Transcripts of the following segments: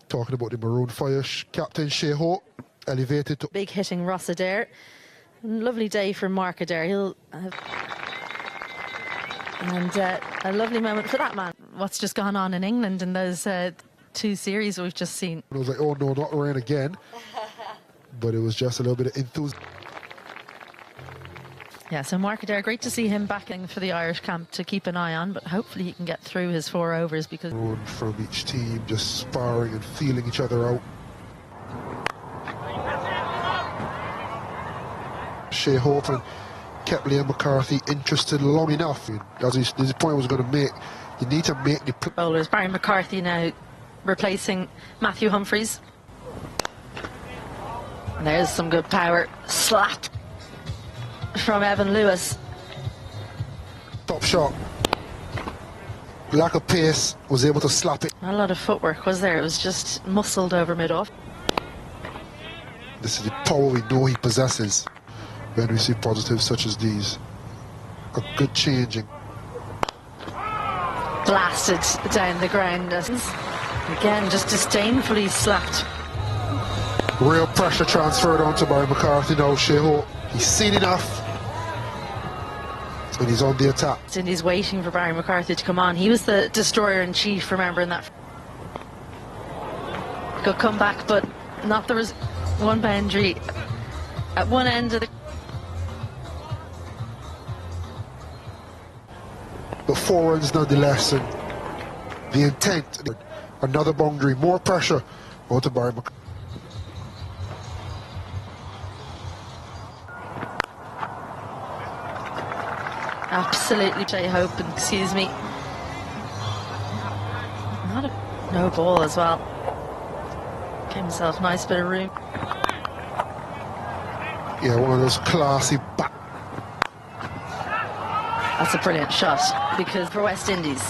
Talking about the Maroon Fire captain Shea Hope, elevated to... Big hitting Ross Adair. Lovely day for Mark Adair. He'll have... And a lovely moment for that man. What's just gone on in England in those two series we've just seen. I was like, oh no, not rain again. But it was just a little bit of enthusiasm. Yeah, so Mark Adair, great to see him backing for the Irish camp to keep an eye on, but hopefully he can get through his 4 overs because... From each team, just sparring and feeling each other out. Shea Hope and kept Liam McCarthy interested long enough. As his point was going to make, you need to make the... Bowlers, Barry McCarthy now replacing Matthew Humphries. And there's some good power. Slap from Evan Lewis. Top shot. Lack of pace, was able to slap it. Not a lot of footwork, was there? It was just muscled over mid-off. This is the power we know he possesses when we see positives such as these. A good changing. Blasted down the ground. Again, just disdainfully slapped. Real pressure transferred onto Barry McCarthy now. Shea Hope, he's seen enough. And he's on the attack. Indy's waiting for Barry McCarthy to come on. He was the destroyer-in-chief, remember, in that. Good comeback, but not there was one boundary at one end of the... But 4 runs nonetheless, and the intent, another boundary, more pressure onto Barry McCarthy. Absolutely, Shea Hope, and excuse me. No ball as well. Gave himself a nice bit of room. Yeah, one of those classy back. That's a brilliant shot because for West Indies.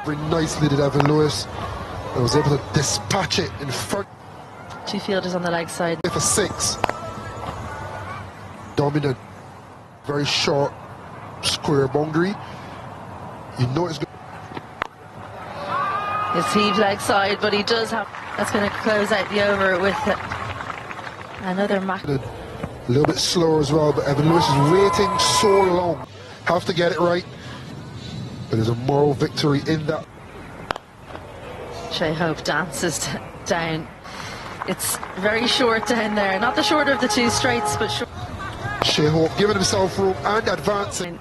Very nicely did Evan Lewis. I was able to dispatch it in front. 2 fielders on the leg side. For 6. Dominant. Very short, square boundary. You know it's good. It's heaved leg side, but he does have... That's going to close out the over with another mark. A little bit slower as well, but Evan Lewis is waiting so long. Have to get it right. But there's a moral victory in that. Shea Hope dances down. It's very short down there. Not the shorter of the 2 straights, but short. Shea Hope giving himself room and advancing.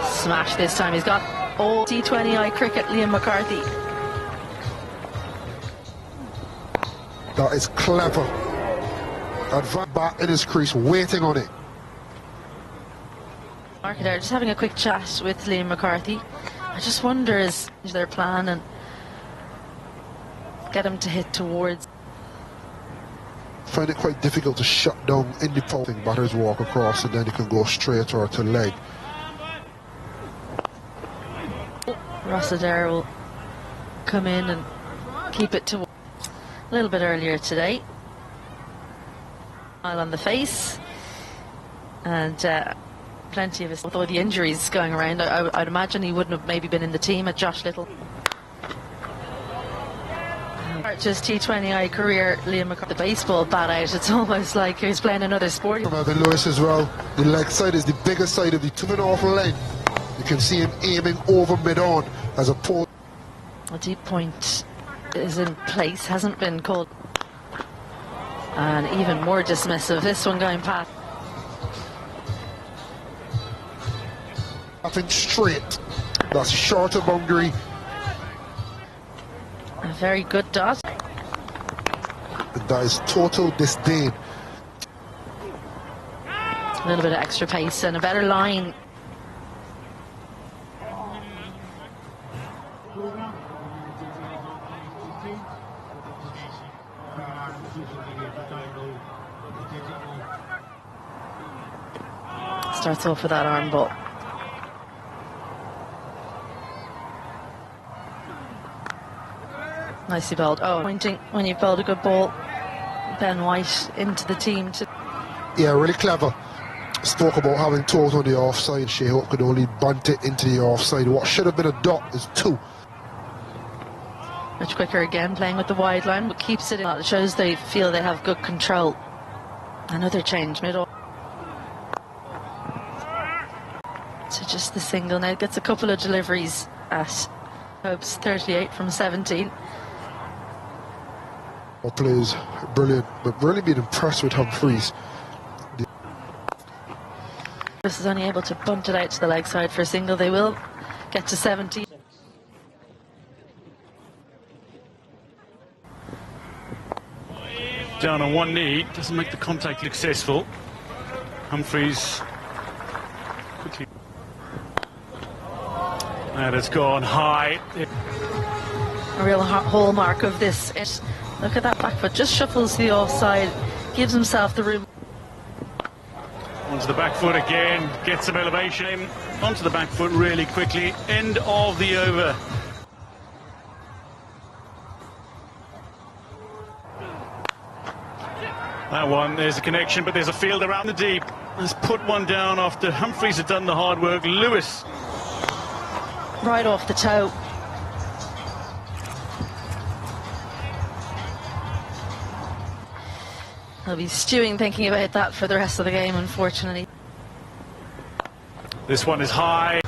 Smash this time. He's got all T20I cricket, Liam McCarthy. That is clever. Advance back in his crease, waiting on it. Mark Adair just having a quick chat with Liam McCarthy. I just wonder is their plan and get him to hit towards. Find it quite difficult to shut down in the power. Batters walk across and then you can go straight or to leg. Ross Adair will come in and keep it to a little bit earlier today. Smile on the face and plenty of his, with all the injuries going around, I'd imagine he wouldn't have maybe been in the team at Josh Little. Just T20I career, Liam McCarthy, the baseball bat out. It's almost like he's playing another sport. From Evan Lewis as well. The leg side is the bigger side of the 2.5 length. You can see him aiming over mid-on as opposed. A deep point is in place, hasn't been called. And even more dismissive, this one going past. Nothing straight. That's a shorter boundary. A very good dot. And that is total disdain. A little bit of extra pace and a better line. Starts off with that arm ball. Nicely bowled. Oh, pointing when you bowled a good ball. Ben White into the team. Yeah, really clever. Spoke about having toes on the offside. Shea Hope could only bunt it into the offside. What should have been a dot is 2. Much quicker again, playing with the wide line, but keeps it in. It shows they feel they have good control. Another change middle. So just the single now. Gets a couple of deliveries at Hope's 38 from 17. Plays brilliant, but really been impressed with Humphreys. This is only able to bunt it out to the leg side for a single. They will get to 70. Down on one knee, doesn't make the contact successful. Humphreys quickly. That has gone high. A real hallmark of this. Look at that back foot, just shuffles the offside, gives himself the room. Onto the back foot again, gets some elevation. Onto the back foot really quickly. End of the over. That one, there's a connection, but there's a field around the deep. Let's put one down after Humphreys had done the hard work. Lewis. Right off the toe. He'll be stewing thinking about that for the rest of the game, unfortunately. This one is high.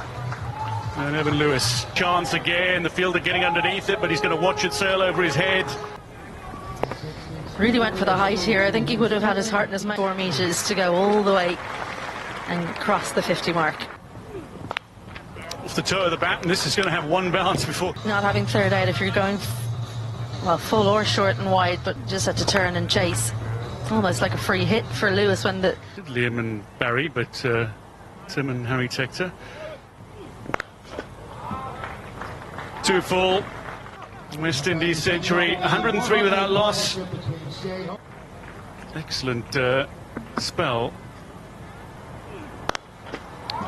And Evan Lewis. Chance again. The fielder getting underneath it, but he's going to watch it sail over his head. Really went for the height here. I think he would have had his heart in his mouth. 4 metres to go all the way and cross the 50 mark. Off the toe of the bat, and this is going to have one bounce before. Not having third out if you're going, well, full or short and wide, but just had to turn and chase. Almost like a free hit for Lewis when the... Liam and Barry, but Tim and Harry Tector. 2 full. West Indies century, 103 without loss. Excellent spell.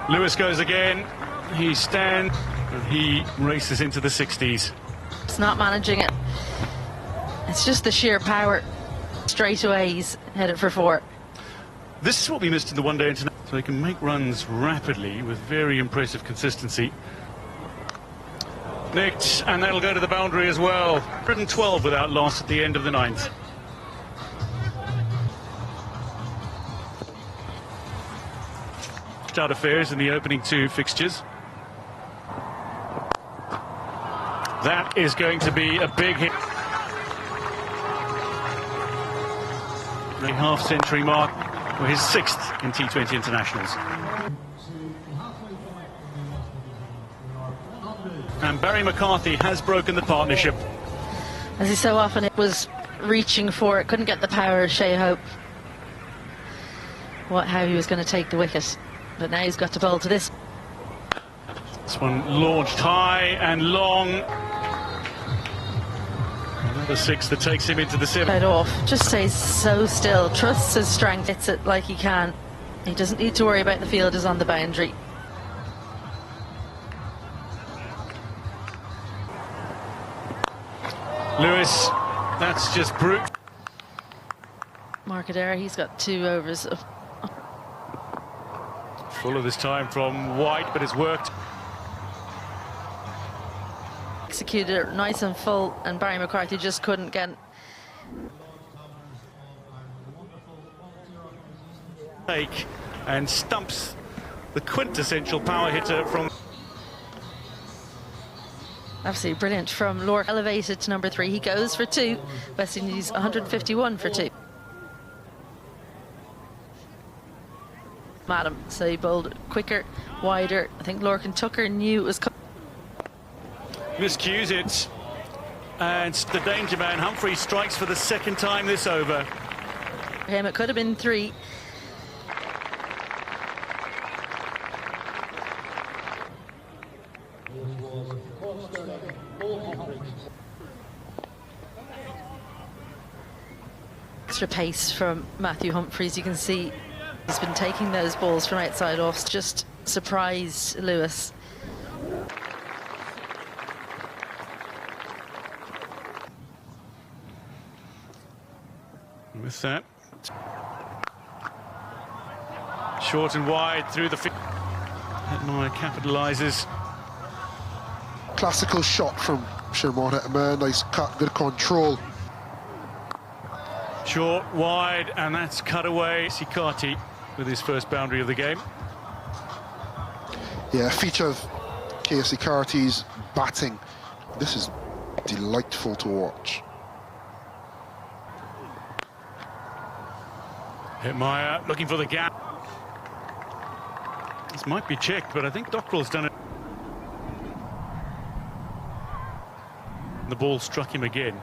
Lewis goes again. He stands and he races into the 60s. It's not managing it. It's just the sheer power. Straight away he's headed for 4. This is what we missed in the one-day international. So he can make runs rapidly with very impressive consistency. Nicked, and that'll go to the boundary as well. 112 without loss at the end of the 9th. Start affairs in the opening 2 fixtures. That is going to be a big hit. The half-century mark for his 6th in T20 internationals. And Barry McCarthy has broken the partnership. As he so often was reaching for it, couldn't get the power of Shea Hope. How he was going to take the wicket. But now he's got to bowl to this. This one launched high and long. Another 6 that takes him into the 7th. Right off. Just stays so still. Trusts his strength. Hits it like he can. He doesn't need to worry about the fielders on the boundary. Lewis, that's just brute. Markadera, he's got 2 overs. Full of this time from White, but it's worked. Executed it nice and full, and Barry McCarthy just couldn't get. Take and stumps the quintessential power hitter from. Absolutely brilliant from Lorca. Elevated to number 3. He goes for 2. West Indies 151 for 2. Madam, so he bowled quicker, wider. I think Lorcan Tucker knew it was coming. Miscues it. And the danger man, Humphrey, strikes for the 2nd time this over. For him, it could have been 3. Extra pace from Matthew Humphreys. You can see he's been taking those balls from outside offs. Just surprised Lewis. With that, Short and wide through the field. Hetmeyer capitalises. Classical shot from Shimon Hetmeyer. Nice cut, good control. Short, wide, and that's cut away. Sikati with his first boundary of the game. Yeah, a feature of KFC Carty's batting. This is delightful to watch. Hetmeyer looking for the gap. This might be checked, but I think Dockrell's done it. The ball struck him again.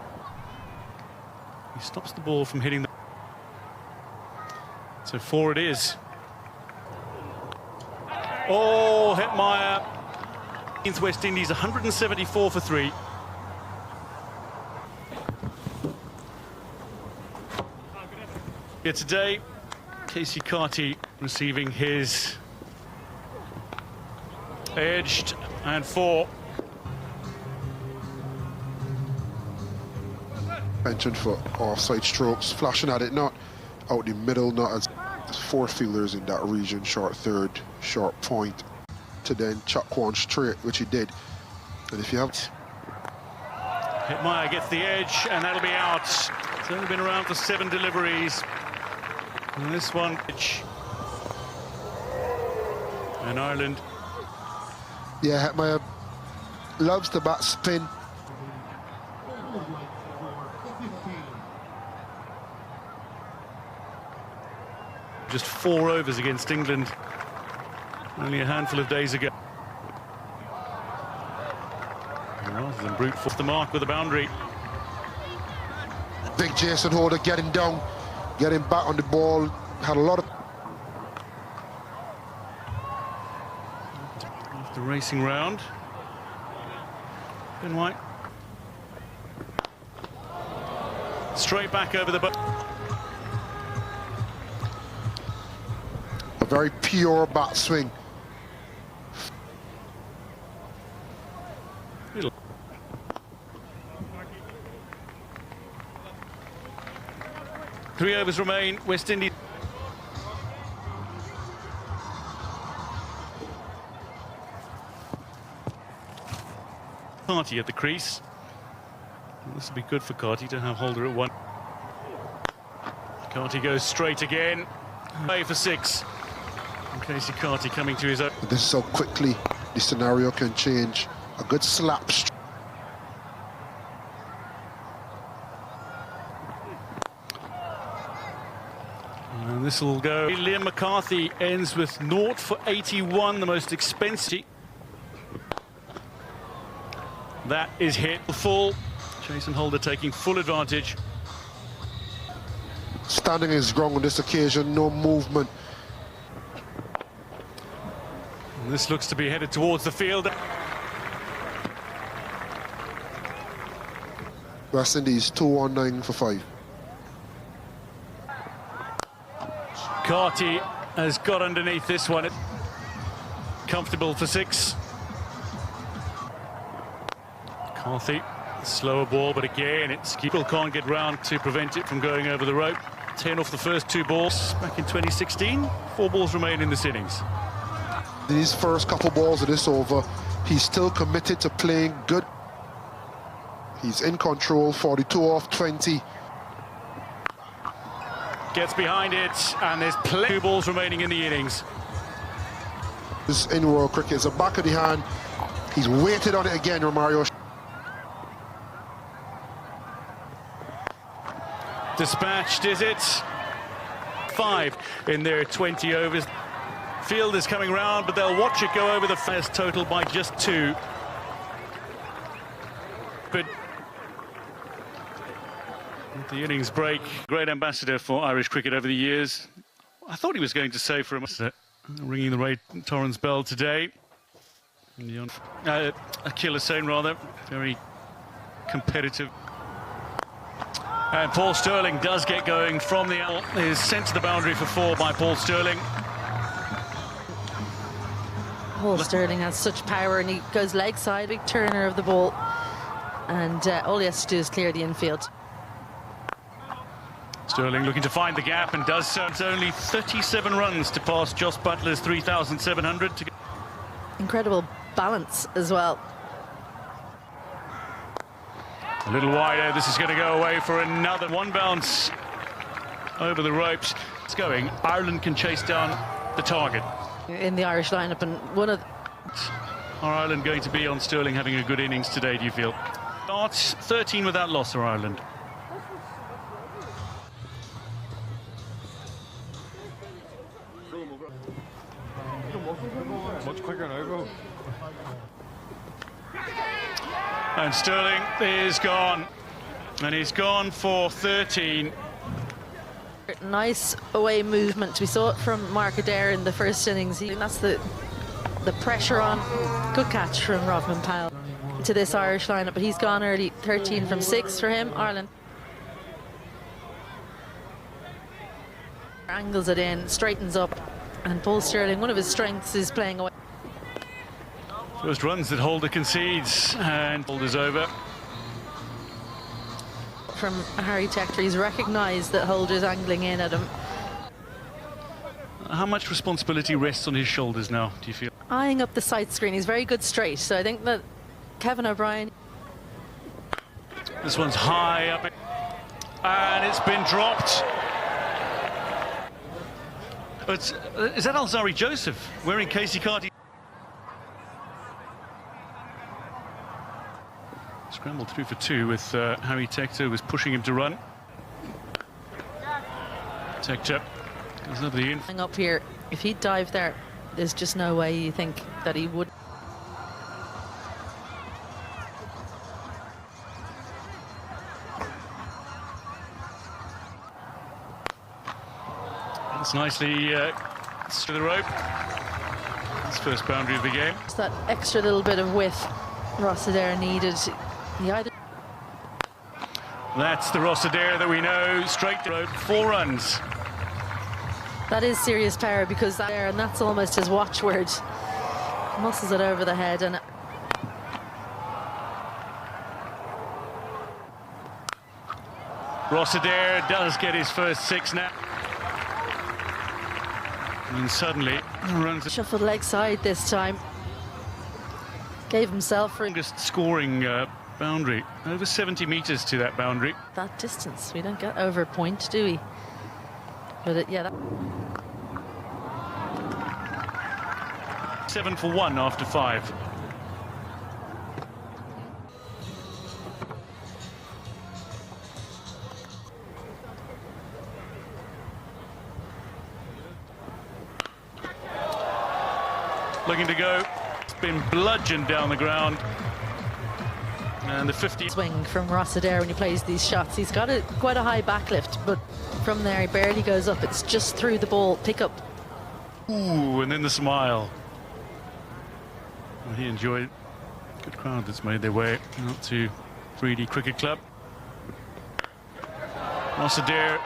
He stops the ball from hitting the... So 4 it is. Oh, Hetmeyer. West Indies 174 for 3. Here today, Casey Carty receiving his edged and 4. Mentioned for offside strokes, flashing at it, not out the middle, not as 4 fielders in that region, short third, short point, to then chuck one straight, which he did. And if you have... Hetmeyer gets the edge, and that'll be out. It's only been around for 7 deliveries. And this one, and Ireland. Yeah, Hetmeyer loves the bat spin. Just 4 overs against England only a handful of days ago. Rather than brute force the mark with a boundary. Big Jason Holder getting down, getting back on the ball, had a lot of... After racing round. Ben White. Straight back over the... A very pure bat swing. Three overs remain. West Indies. Carty at the crease. This will be good for Carty to have Holder at 1. Carty goes straight again. Away for 6. And Casey Carty coming to his own. This is how quickly the scenario can change. A good slap. And this will go. Liam McCarthy ends with 0 for 81, the most expensive. That is hit full. Jason Holder taking full advantage. Standing his ground on this occasion, no movement. And this looks to be headed towards the field. West Indies 219 for 5. Carty has got underneath this one. Comfortable for 6. Carthy, slower ball, but again, people can't get round to prevent it from going over the rope. 10 off the first 2 balls back in 2016. 4 balls remain in this innings. These first couple balls of this over, he's still committed to playing good. He's in control, 42 off 20. Gets behind it, and there's 2 balls remaining in the innings. This in World Cricket is a back of the hand. He's waited on it again, Romario. Dispatched, is it? 5 in their 20 overs. Field is coming round, but they'll watch it go over the first total by just 2. But the innings break. Great ambassador for Irish cricket over the years. I thought he was going to say for a moment, ringing the Ray Torrance bell today. Akil Hussain, rather, very competitive. And Paul Stirling does get going from the L. Is sent to the boundary for 4 by Paul Stirling. Paul Stirling has such power, and he goes leg side, big turner of the ball, and all he has to do is clear the infield. Sterling looking to find the gap and does so. It's only 37 runs to pass Joss Butler's 3,700. Incredible balance as well. A little wider. This is going to go away for another one bounce over the ropes. It's going. Ireland can chase down the target. In the Irish lineup, and one of... Are Ireland going to be on Sterling having a good innings today, do you feel? Starts 13 without loss for Ireland. Much quicker now, bro. And Sterling is gone. And he's gone for 13. Nice away movement. We saw it from Mark Adair in the first innings. And that's the pressure on. Good catch from Rodman Powell to this Irish lineup, but he's gone early. 13 from 6 for him. Ireland angles it in, straightens up, and Paul Sterling, one of his strengths is playing away. First runs that Holder concedes, and Holder's over. From Harry Tector, he's recognised that Holder's angling in at him. How much responsibility rests on his shoulders now, do you feel? Eyeing up the sight screen, he's very good straight, so I think that Kevin O'Brien... This one's high up, and it's been dropped. But is that Alzari Joseph wearing Casey Carty? Scrambled through for 2 with Harry Tector was pushing him to run. Tector goes over the in. Up here, if he'd dived there, there's just no way you think that he would. That's nicely to the rope. That's first boundary of the game. It's that extra little bit of width Ross Adair needed. He either... That's the Ross Adair that we know, straight to the road, 4 runs. That is serious power, because that there, and that's almost his watchword. Muscles it over the head, and Ross Adair does get his first 6 now. And suddenly runs shuffled leg side this time. Gave himself for longest scoring boundary, over 70 metres to that boundary. that distance. We don't get over a point, do we? But yeah, that... 7 for 1 after 5. Looking to go. It's been bludgeoned down the ground. And the 50 swing from Ross Adair when he plays these shots. He's got quite a high backlift, but from there he barely goes up. It's just through the ball, pick up. Ooh, and then the smile. Well, he enjoyed it. Good crowd that's made their way out to 3D Cricket Club. Ross Adair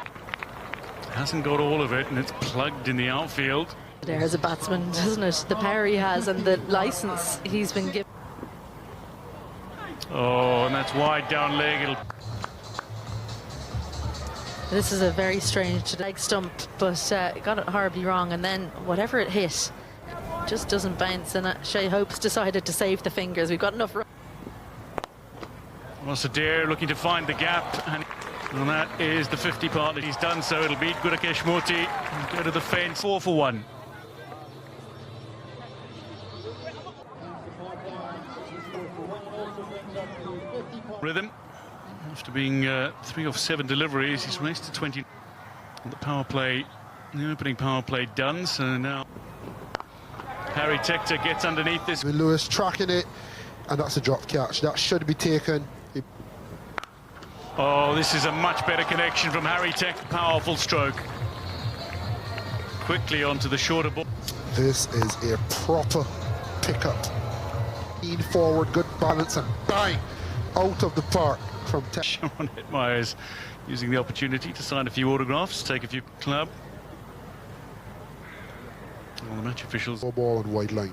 hasn't got all of it, and it's plugged in the outfield. Adair as a batsman, doesn't it? The power he has and the licence he's been given. Oh, and that's wide down leg. This is a very strange leg stump, but got it horribly wrong, and then whatever it hit just doesn't bounce, and Shea Hope's decided to save the fingers. We've got enough. Ross Adair looking to find the gap, and that is the 50 part that he's done so. It'll beat Gudakesh Murthy and go to the fence. 4 for 1. Rhythm. After being 3 of 7 deliveries, he's raced to 20 on the power play, the opening power play done. So now Harry Tector gets underneath this. Lewis tracking it, and that's a drop catch. That should be taken. Oh, this is a much better connection from Harry Tector. Powerful stroke. Quickly onto the shorter ball. This is a proper pickup. Lean forward, good balance, and bang! Out of the park from Sean Hetmeyers using the opportunity to sign a few autographs, take a few club. All the match officials. Ball and wide line.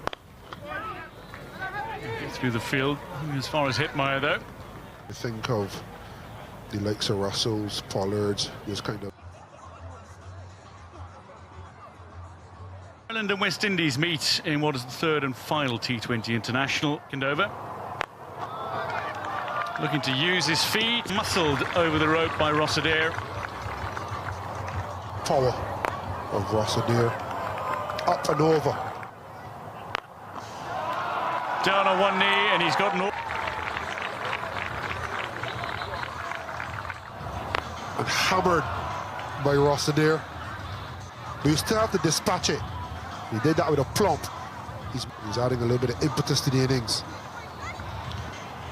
Get through the field as far as Hetmeyer though. I think of the likes of Russells, Pollards, this kind of Ireland and West Indies meet in what is the third and final T20 international. And over. Looking to use his feet. Muscled over the rope by Rossadair. Power of Rossadair. Up and over. Down on one knee, and he's got no. And hammered by Rossadair. But you still have to dispatch it. He did that with a plump. He's adding a little bit of impetus to the innings.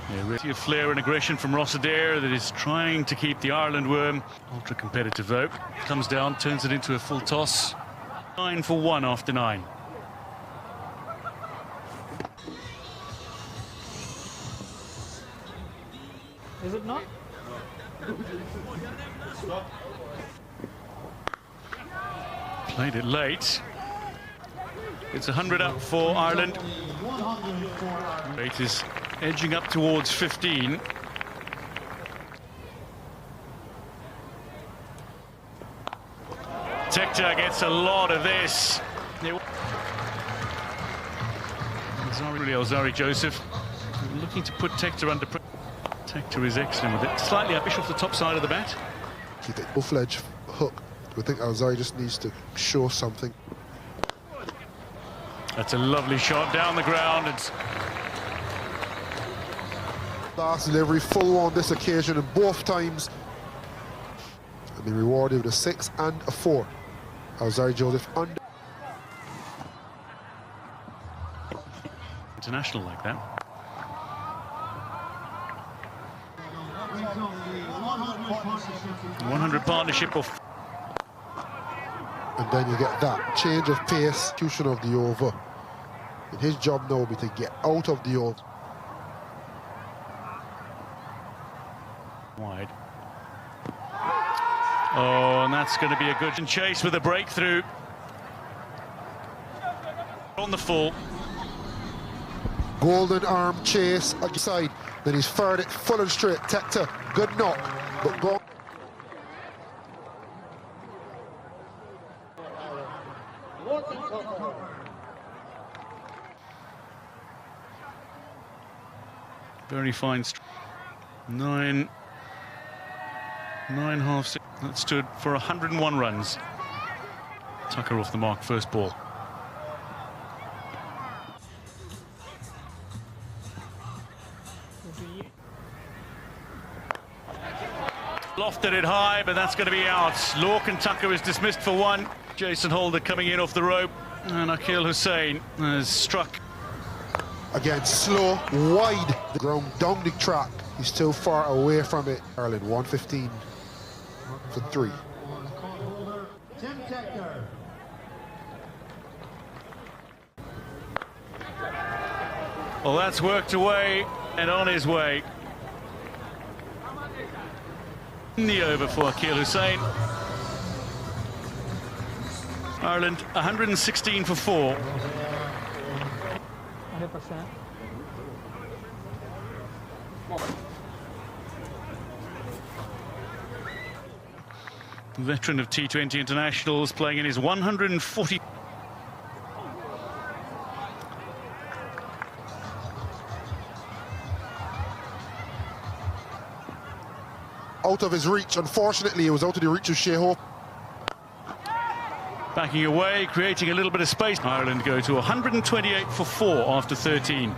Yeah, really a flair and aggression from Rossadair that is trying to keep the Ireland worm. Ultra competitive though. Comes down, turns it into a full toss. 9 for 1 after 9. Is it not? Played it late. It's 100 up for Ireland. Rate is edging up towards 15. Tector gets a lot of this. Alzari Joseph looking to put Tector under pressure. Tector is excellent with it. Slightly uppish off the top side of the bat. Keep it full-fledged hook. I think Alzari just needs to show something. That's a lovely shot down the ground. It's last delivery, full on this occasion, and both times and been rewarded with a 6 and a 4. Alzari Joseph under. International like that. 100 partnership of. And then you get that change of pace, execution of the over. And his job now will be to get out of the over. Wide. Oh, and that's going to be a good chase with a breakthrough. On the full. Golden arm chase outside. Then he's fired it full and straight. Tector, good knock, but go. Very fine. 9, 9.5. That stood for 101 runs. Tucker off the mark, first ball. Lofted it high, but that's going to be out. Lorcan and Tucker is dismissed for 1. Jason Holder coming in off the rope, and Akhil Hussain has struck. Again, slow, wide, the ground down the track. He's still far away from it. Ireland 115 for 3. Well, that's worked away and on his way. In the over for Akhil Hussain. Ireland 116 for 4. 100%. Veteran of T20 internationals playing in his 140. Out of his reach, unfortunately, it was out of the reach of Shea Hope. Backing away, creating a little bit of space. Ireland go to 128 for 4 after 13.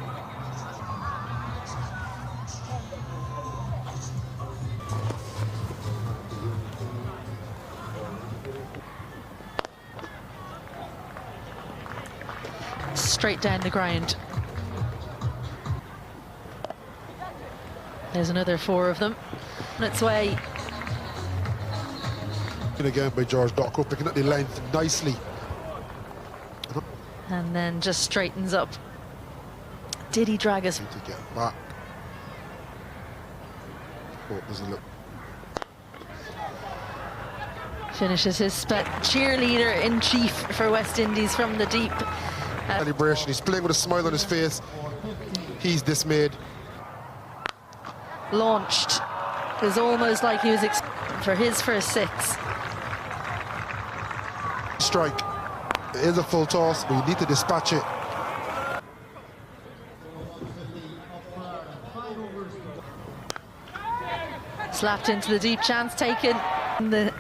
Straight down the ground. There's another 4 of them on its way. And again by George Docko, picking up the length nicely. And then just straightens up. Did he drag us? To get back. Oh, there's a look. Finishes his cheerleader in chief for West Indies from the deep. Celebration. He's playing with a smile on his face. He's dismayed. Launched. It was almost like he was for his first 6. Strike. It is a full toss, but you need to dispatch it. Slapped into the deep, chance taken in the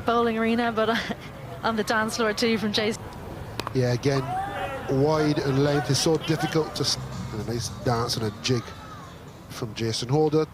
bowling arena, but on the dance floor too from Jason. Yeah, again, wide and length is so difficult to... And a nice dance and a jig from Jason Holder.